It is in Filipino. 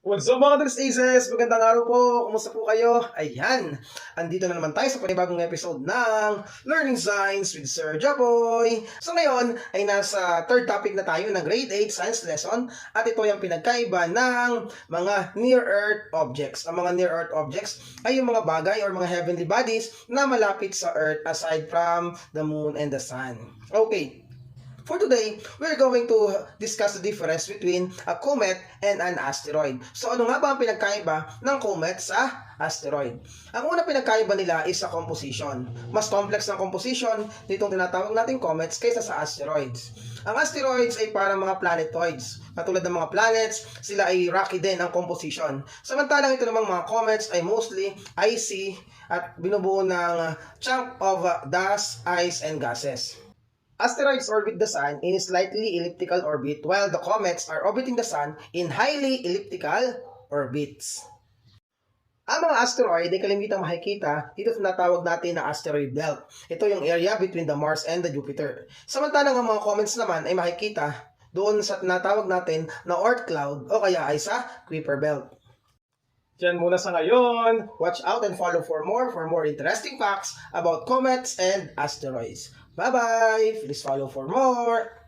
What's up mga Dres Aces? Magandang araw po. Kumusta po kayo? Ayan, andito na naman tayo sa panibagong episode ng Learning Science with Sir Jaboy. So ngayon ay nasa third topic na tayo ng grade 8 science lesson at ito yung pinagkaiba ng mga near-Earth objects. Ang mga near-Earth objects ay yung mga bagay or mga heavenly bodies na malapit sa Earth aside from the Moon and the Sun. Okay. For today, we're going to discuss the difference between a comet and an asteroid. So ano nga ba ang pinagkaiba ng comet sa asteroid? Ang unang pinagkaiba nila is sa composition. Mas complex ng composition nitong tinatawag nating comets kaysa sa asteroids. Ang asteroids ay parang mga planetoids. Katulad ng mga planets, sila ay rocky din ang composition. Samantalang ito namang mga comets ay mostly icy at binubuo ng chunk of dust, ice, and gases. Asteroids orbit the Sun in a slightly elliptical orbit while the comets are orbiting the Sun in highly elliptical orbits. Ang mga asteroid ay kalimitang makikita dito sa natawag natin na asteroid belt. Ito yung area between the Mars and the Jupiter. Samantalang ang mga comets naman ay makikita doon sa natawag natin na Oort cloud o kaya ay sa Kuiper belt. Diyan muna sa ngayon. Watch out and follow for more interesting facts about comets and asteroids. Bye-bye! Please follow for more!